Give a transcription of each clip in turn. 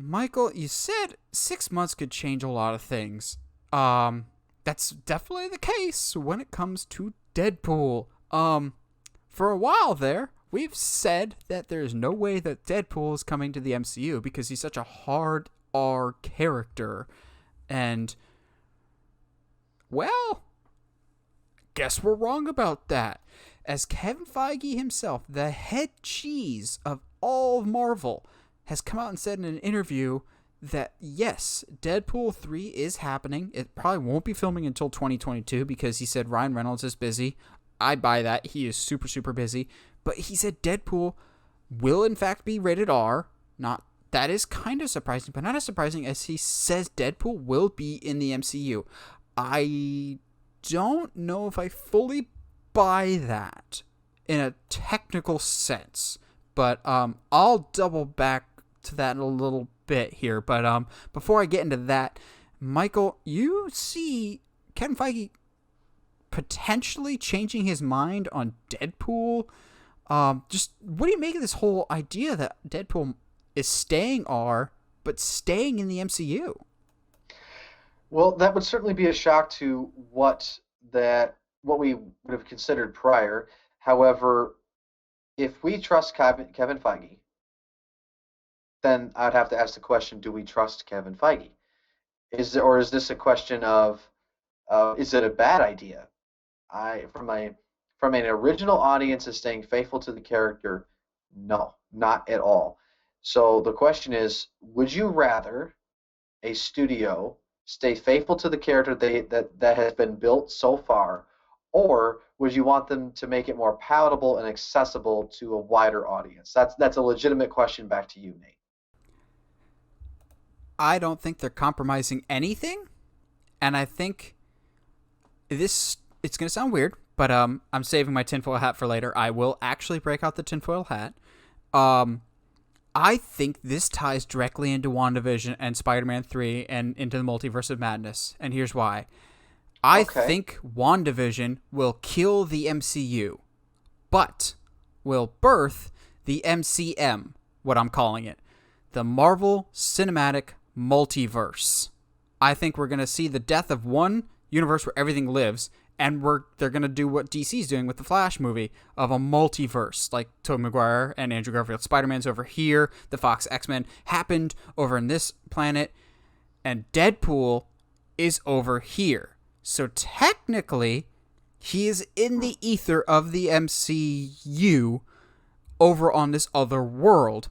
Michael, you said 6 months could change a lot of things. That's definitely the case when it comes to Deadpool. For a while there, we've said that there's no way that Deadpool is coming to the MCU because he's such a hard R character. And, well, guess we're wrong about that. As Kevin Feige himself, the head cheese of all of Marvel, has come out and said in an interview that, yes, Deadpool 3 is happening. It probably won't be filming until 2022 because he said Ryan Reynolds is busy. I buy that. He is super, super busy. But he said Deadpool will, in fact, be rated R. That is kind of surprising, but not as surprising as he says Deadpool will be in the MCU. I don't know if I fully buy that in a technical sense, but I'll double back to that in a little bit here. But before I get into that, Michael, you see Kevin Feige potentially changing his mind on Deadpool. Just what do you make of this whole idea that Deadpool is staying R but staying in the MCU? Well, that would certainly be a shock to what we would have considered prior. However, if we trust Kevin Feige, then I'd have to ask the question: do we trust Kevin Feige? Is this a question of is it a bad idea? From an original audience is staying faithful to the character, no, not at all. So the question is, would you rather a studio stay faithful to the character that has been built so far, or would you want them to make it more palatable and accessible to a wider audience? That's a legitimate question. Back to you, Nate. I don't think they're compromising anything, and I think it's going to sound weird, but I'm saving my tinfoil hat for later. I will actually break out the tinfoil hat. I think this ties directly into WandaVision and Spider-Man 3 and into the Multiverse of Madness, and here's why. I think WandaVision will kill the MCU, but will birth the MCM, what I'm calling it, the Marvel Cinematic Multiverse. I think we're going to see the death of one universe where everything lives, and they're going to do what DC's doing with the Flash movie of a multiverse, like Tobey Maguire and Andrew Garfield. Spider-Man's over here, the Fox X-Men happened over in this planet, and Deadpool is over here. So technically, he is in the ether of the MCU over on this other world.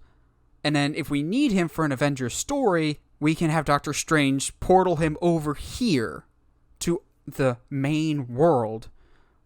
And then if we need him for an Avengers story, we can have Doctor Strange portal him over here to the main world,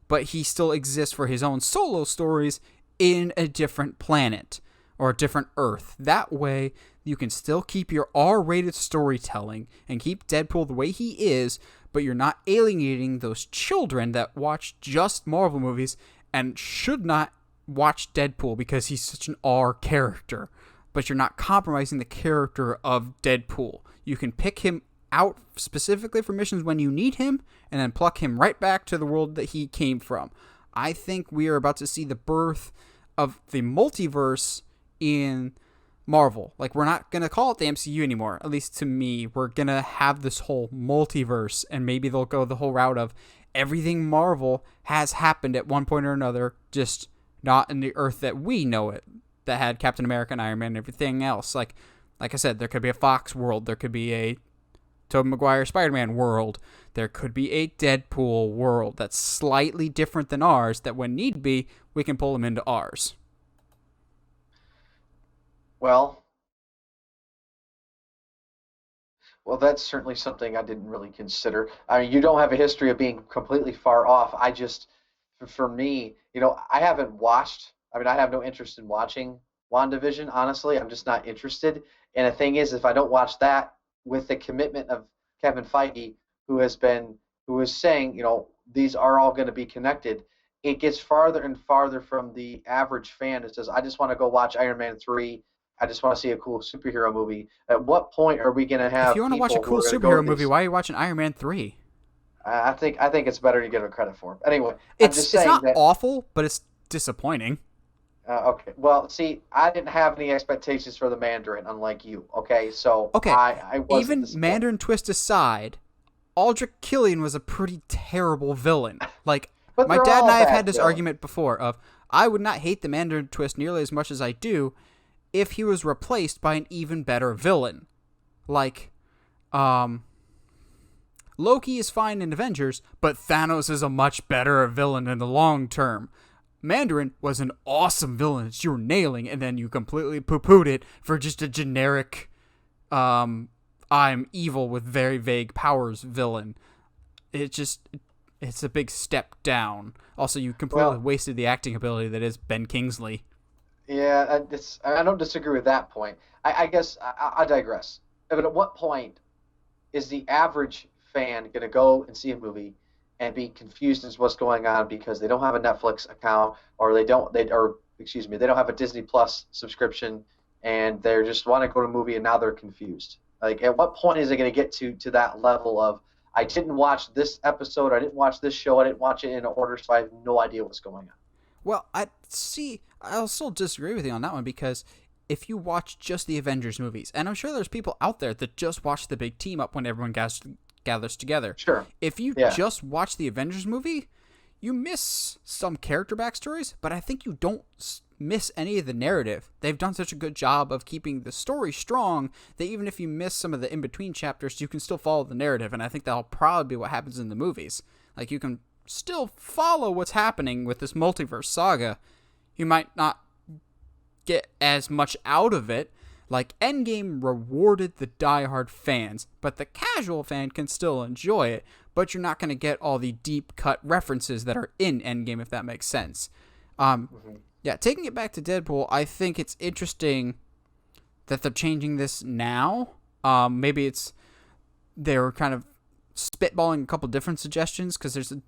but he still exists for his own solo stories in a different planet or a different Earth. That way, you can still keep your R-rated storytelling and keep Deadpool the way he is, but you're not alienating those children that watch just Marvel movies and should not watch Deadpool because he's such an R character. But you're not compromising the character of Deadpool. You can pick him out specifically for missions when you need him, and then pluck him right back to the world that he came from. I think we are about to see the birth of the multiverse in Marvel. Like, we're not going to call it the MCU anymore, at least to me. We're going to have this whole multiverse, and maybe they'll go the whole route of everything Marvel has happened at one point or another, just not in the Earth that we know it, that had Captain America and Iron Man and everything else. Like I said, there could be a Fox world, there could be a Tobey Maguire Spider-Man world, there could be a Deadpool world that's slightly different than ours, that when need be, we can pull them into ours. Well, that's certainly something I didn't really consider. I mean, you don't have a history of being completely far off. For me, I haven't watched. I mean, I have no interest in watching WandaVision. Honestly, I'm just not interested. And the thing is, if I don't watch that with the commitment of Kevin Feige, who is saying, these are all going to be connected, it gets farther and farther from the average fan that says, I just want to go watch Iron Man 3. I just want to see a cool superhero movie. At what point are we going to have? If you want to watch a cool superhero movie, why are you watching Iron Man 3? I think it's better to give it credit for. Anyway, it's not awful, but it's disappointing. Okay. Well, see, I didn't have any expectations for the Mandarin, unlike you. Okay, so Okay, I wasn't even disappointed. Mandarin twist aside, Aldrich Killian was a pretty terrible villain. Like, But my they're dad and all I have had bad this argument villains. before of I would not hate the Mandarin twist nearly as much as I do if he was replaced by an even better villain. Like, um, Loki is fine in Avengers, but Thanos is a much better villain in the long term. Mandarin was an awesome villain that you were nailing, and then you completely poo-pooed it for just a generic, um, I'm evil with very vague powers villain. It just, it's a big step down. Also, you completely Well, wasted the acting ability that is Ben Kingsley. yeah, I don't disagree with that point. I guess I digress. But at what point is the average fan going to go and see a movie and be confused as what's going on because they don't have a Netflix account or or excuse me, they don't have a Disney Plus subscription and they just want to go to a movie and now they're confused. Like at what point is it going to get to that level of I didn't watch this episode, I didn't watch this show, I didn't watch it in order, so I have no idea what's going on. Well, I see. I'll still disagree with you on that one because if you watch just the Avengers movies, and I'm sure there's people out there that just watch the big team up when everyone gathers together. Sure. If you Yeah. just watch the Avengers movie, you miss some character backstories, but I think you don't miss any of the narrative. They've done such a good job of keeping the story strong that even if you miss some of the in between chapters, you can still follow the narrative, and I think that'll probably be what happens in the movies. Like, you can still follow what's happening with this multiverse saga. You might not get as much out of it. Like, Endgame rewarded the diehard fans, but the casual fan can still enjoy it, but you're not going to get all the deep cut references that are in Endgame, if that makes sense. Um, Hmm. yeah, taking it back to Deadpool, I think it's interesting that they're changing this now. Maybe it's they're kind of spitballing a couple different suggestions because there's a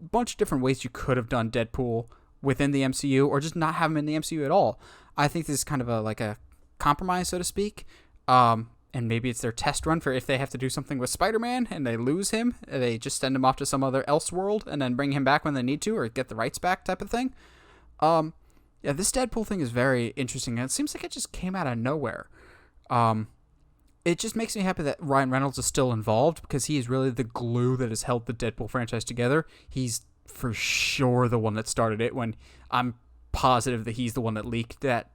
bunch of different ways you could have done Deadpool within the MCU or just not have him in the MCU at all. I think this is kind of a like a compromise, so to speak. And maybe it's their test run for if they have to do something with Spider-Man and they lose him, they just send him off to some other else world and then bring him back when they need to or get the rights back type of thing. Um, yeah, this Deadpool thing is very interesting and it seems like it just came out of nowhere. Um, it just makes me happy that Ryan Reynolds is still involved because he is really the glue that has held the Deadpool franchise together. He's for sure the one that started it. When I'm positive that he's the one that leaked that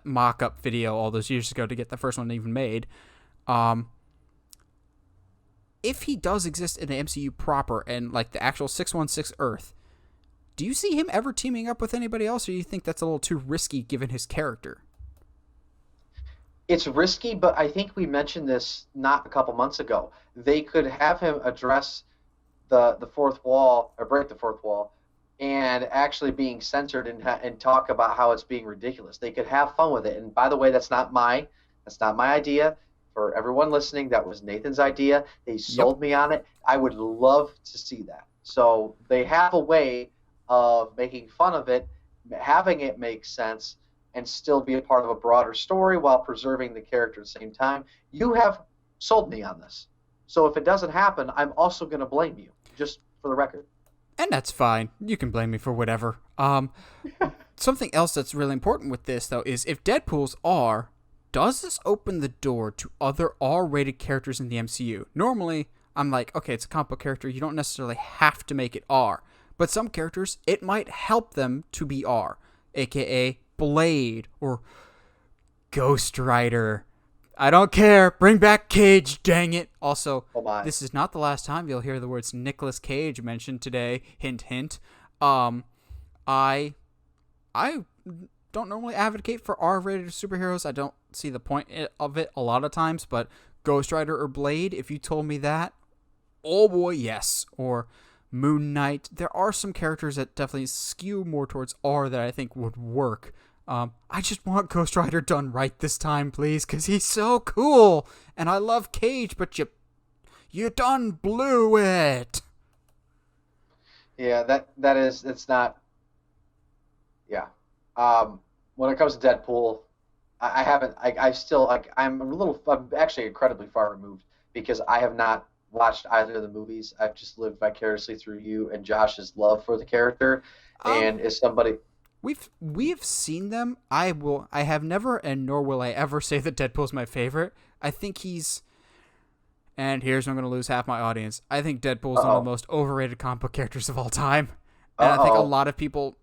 mock-up video all those years ago to get the first one even made. Um, if he does exist in the MCU proper and like the actual 616 Earth, do you see him ever teaming up with anybody else, or do you think that's a little too risky given his character? It's risky, but I think we mentioned this not a couple months ago. They could have him address the fourth wall or break the fourth wall and actually being censored and talk about how it's being ridiculous. They could have fun with it. And by the way, that's not my idea. For everyone listening, that was Nathan's idea. They Yep. sold me on it. I would love to see that. So they have a way of making fun of it, having it make sense, and still be a part of a broader story while preserving the character at the same time. You have sold me on this. So if it doesn't happen, I'm also going to blame you, just for the record. And that's fine. You can blame me for whatever. Something else that's really important with this, though, is if Deadpool's R, does this open the door to other R-rated characters in the MCU? Normally, I'm like, okay, it's a comic book character. You don't necessarily have to make it R. But some characters, it might help them to be R, aka Blade or Ghost Rider. I don't care. Bring back Cage, dang it. Also, Oh my. this is not the last time you'll hear the words Nicolas Cage mentioned today. Hint, hint. Um, I, I don't normally advocate for R-rated superheroes. I don't see the point of it a lot of times. But Ghost Rider or Blade, if you told me that, oh boy, yes. Or Moon Knight. There are some characters that definitely skew more towards R that I think would work. I just want Ghost Rider done right this time, please, because he's so cool, and I love Cage, but you done blew it. Yeah, that is it's not. Yeah. When it comes to Deadpool, I haven't. I still like. I'm actually incredibly far removed because I have not watched either of the movies. I've just lived vicariously through you and Josh's love for the character, Um, and as somebody. we've seen them. I have never, and nor will I ever say that Deadpool's my favorite. I think he's, and here's where I'm going to lose half my audience. I think Deadpool's one of the most overrated comic book characters of all time. And I think a lot of people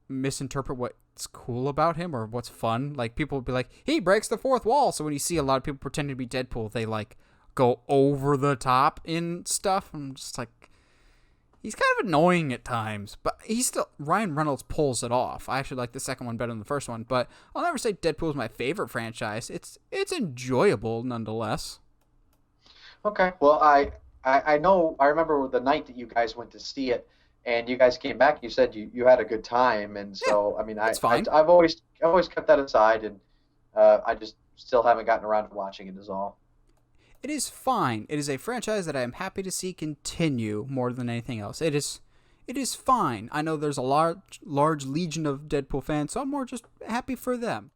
misinterpret what's cool about him or what's fun. Like, people would be like, he breaks the fourth wall. So when you see a lot of people pretending to be Deadpool, they like go over the top in stuff. I'm just like, he's kind of annoying at times, but Ryan Reynolds pulls it off. I actually like the second one better than the first one, but I'll never say Deadpool's my favorite franchise. It's enjoyable nonetheless. Okay. Well, I know. I remember the night that you guys went to see it, and you guys came back. You said you had a good time, and so I mean, It's fine. I've always kept that aside, and I just still haven't gotten around to watching it. Is all. It is fine. It is a franchise that I am happy to see continue more than anything else. It is fine. I know there's a large legion of Deadpool fans, so I'm more just happy for them.